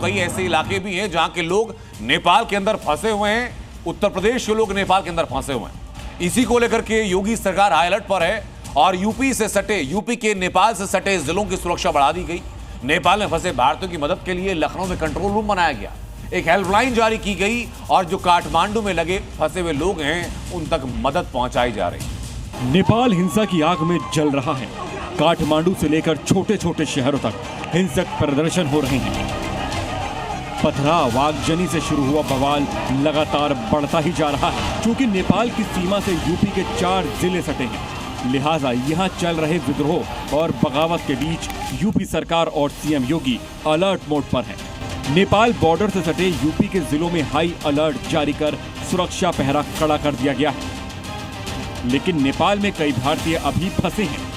कई ऐसे इलाके भी हैं जहां के लोग नेपाल के अंदर फंसे हुए हैं, उत्तर प्रदेश के लोग नेपाल के अंदर फंसे हुए हैं। इसी को लेकर के योगी सरकार हाई अलर्ट पर है और यूपी के नेपाल से सटे जिलों की सुरक्षा बढ़ा दी गई। नेपाल में फंसे भारतीयों की मदद के लिए लखनऊ में कंट्रोल रूम बनाया गया, एक हेल्पलाइन जारी की गई और जो काठमांडू में लगे फंसे हुए लोग हैं उन तक मदद पहुंचाई जा रही। नेपाल हिंसा की आग में जल रहा है। काठमांडू से लेकर छोटे छोटे शहरों तक हिंसक प्रदर्शन हो रहे हैं। पथराव आगजनी से शुरू हुआ बवाल लगातार बढ़ता ही जा रहा है। क्योंकि नेपाल की सीमा से यूपी के 4 जिले सटे हैं, लिहाजा यहाँ चल रहे विद्रोह और बगावत के बीच यूपी सरकार और सीएम योगी अलर्ट मोड पर है। नेपाल बॉर्डर से सटे यूपी के जिलों में हाई अलर्ट जारी कर सुरक्षा पहरा कड़ा कर दिया गया है। लेकिन नेपाल में कई भारतीय अभी फंसे हैं,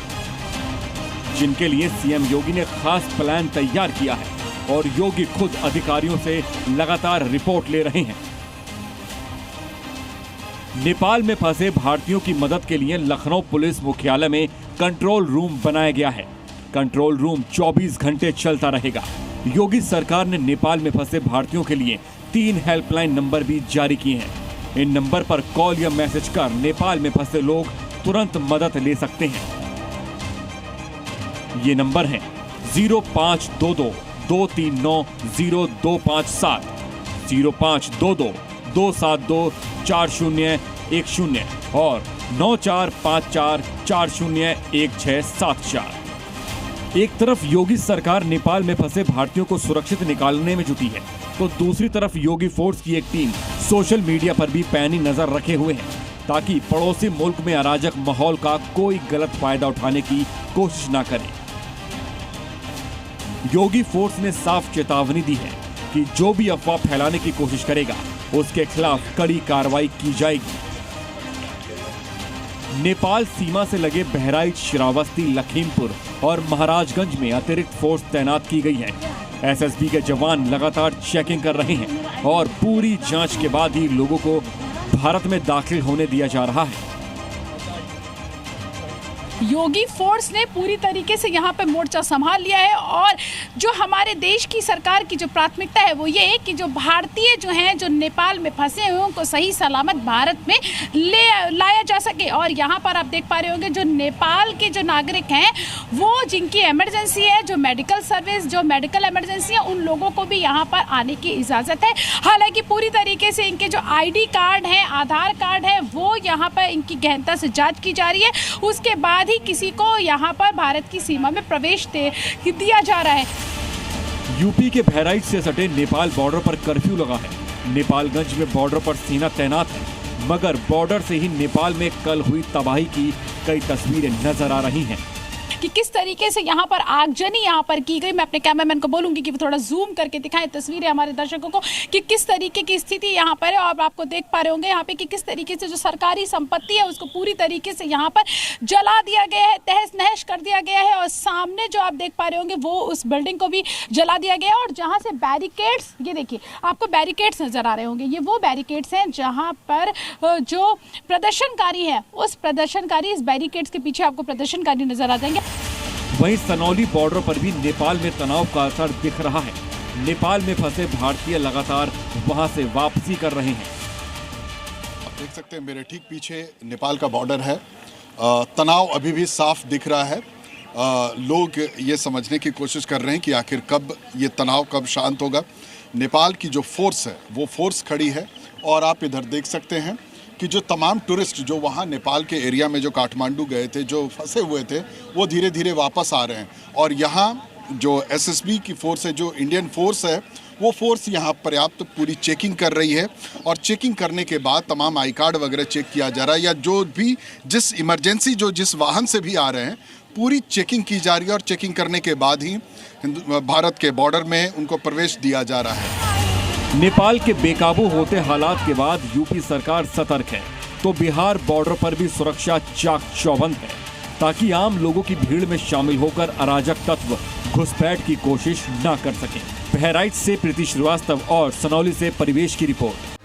जिनके लिए सीएम योगी ने खास प्लान तैयार किया है और योगी खुद अधिकारियों से लगातार रिपोर्ट ले रहे हैं। नेपाल में फंसे भारतीयों की मदद के लिए लखनऊ पुलिस मुख्यालय में कंट्रोल रूम बनाया गया है। कंट्रोल रूम 24 घंटे चलता रहेगा। योगी सरकार ने नेपाल में फंसे भारतीयों के लिए 3 हेल्पलाइन नंबर भी जारी किए हैं। इन नंबर पर कॉल या मैसेज कर नेपाल में फंसे लोग तुरंत मदद ले सकते हैं। ये नंबर हैं 0522 239 0257, 0522 272 4010 और 9454 401674। एक तरफ योगी सरकार नेपाल में फंसे भारतीयों को सुरक्षित निकालने में जुटी है, तो दूसरी तरफ योगी फोर्स की एक टीम सोशल मीडिया पर भी पैनी नजर रखे हुए है, ताकि पड़ोसी मुल्क में अराजक माहौल का कोई गलत फायदा उठाने की कोशिश न करे। योगी फोर्स ने साफ चेतावनी दी है कि जो भी अफवाह फैलाने की कोशिश करेगा उसके खिलाफ कड़ी कार्रवाई की जाएगी। नेपाल सीमा से लगे बहराइच, श्रावस्ती, लखीमपुर और महाराजगंज में अतिरिक्त फोर्स तैनात की गई है। एसएसबी के जवान लगातार चेकिंग कर रहे हैं और पूरी जांच के बाद ही लोगों को भारत में दाखिल होने दिया जा रहा है। योगी फोर्स ने पूरी तरीके से यहाँ पे मोर्चा संभाल लिया है और जो हमारे देश की सरकार की जो प्राथमिकता है वो ये है कि जो भारतीय जो हैं जो नेपाल में फंसे हुए उनको सही सलामत भारत में लाया जा सके। और यहाँ पर आप देख पा रहे होंगे जो नेपाल के जो नागरिक हैं वो जिनकी इमरजेंसी है, जो मेडिकल सर्विस, जो मेडिकल इमरजेंसी है, उन लोगों को भी यहाँ पर आने की इजाज़त है। हालांकि पूरी तरीके से इनके जो ID कार्ड है, आधार कार्ड है, वो यहाँ पर इनकी गहनता से जाँच की जा रही है। उसके बाद ही किसी को यहाँ पर भारत की सीमा में प्रवेश दिया जा रहा है। यूपी के बहराइच से सटे नेपाल बॉर्डर पर कर्फ्यू लगा है। नेपालगंज में बॉर्डर पर सेना तैनात है, मगर बॉर्डर से ही नेपाल में कल हुई तबाही की कई तस्वीरें नजर आ रही हैं। कि किस तरीके से यहाँ पर आगजनी यहाँ पर की गई। मैं अपने कैमरामैन को बोलूंगी कि वो थोड़ा जूम करके दिखाएं तस्वीरें हमारे दर्शकों को कि किस तरीके की स्थिति यहाँ पर है। और आपको देख पा रहे होंगे यहाँ पे कि किस तरीके से जो सरकारी संपत्ति है उसको पूरी तरीके से यहाँ पर जला दिया गया है, तहस नहस कर दिया गया है। और सामने जो आप देख पा रहे होंगे वो उस बिल्डिंग को भी जला दिया गया है। और जहाँ से बैरिकेड्स, ये देखिए आपको बैरिकेड्स नजर आ रहे होंगे, ये वो बैरिकेड्स हैं जहाँ पर जो प्रदर्शनकारी है उस प्रदर्शनकारी इस बैरिकेड्स के पीछे आपको प्रदर्शनकारी नजर आ जाएंगे। वहीं सनौली बॉर्डर पर भी नेपाल में तनाव का असर दिख रहा है। नेपाल में फंसे भारतीय लगातार वहां से वापसी कर रहे हैं। आप देख सकते हैं मेरे ठीक पीछे नेपाल का बॉर्डर है। तनाव अभी भी साफ दिख रहा है। लोग ये समझने की कोशिश कर रहे हैं कि आखिर कब ये तनाव कब शांत होगा। नेपाल की जो फोर्स है वो फोर्स खड़ी है और आप इधर देख सकते हैं कि जो तमाम टूरिस्ट जो वहाँ नेपाल के एरिया में जो काठमांडू गए थे, जो फंसे हुए थे, वो धीरे धीरे वापस आ रहे हैं। और यहाँ जो एसएसबी की फोर्स है, जो इंडियन फोर्स है, वो फोर्स यहाँ पर्याप्त पूरी चेकिंग कर रही है। और चेकिंग करने के बाद तमाम आई कार्ड वगैरह चेक किया जा रहा है, या जो भी जिस इमरजेंसी जिस वाहन से भी आ रहे हैं पूरी चेकिंग की जा रही है। और चेकिंग करने के बाद ही भारत के बॉर्डर में उनको प्रवेश दिया जा रहा है। नेपाल के बेकाबू होते हालात के बाद यूपी सरकार सतर्क है, तो बिहार बॉर्डर पर भी सुरक्षा चाक चौबंद है, ताकि आम लोगों की भीड़ में शामिल होकर अराजक तत्व घुसपैठ की कोशिश न कर सकें। बहराइच से प्रीति श्रीवास्तव और सनौली से परिवेश की रिपोर्ट।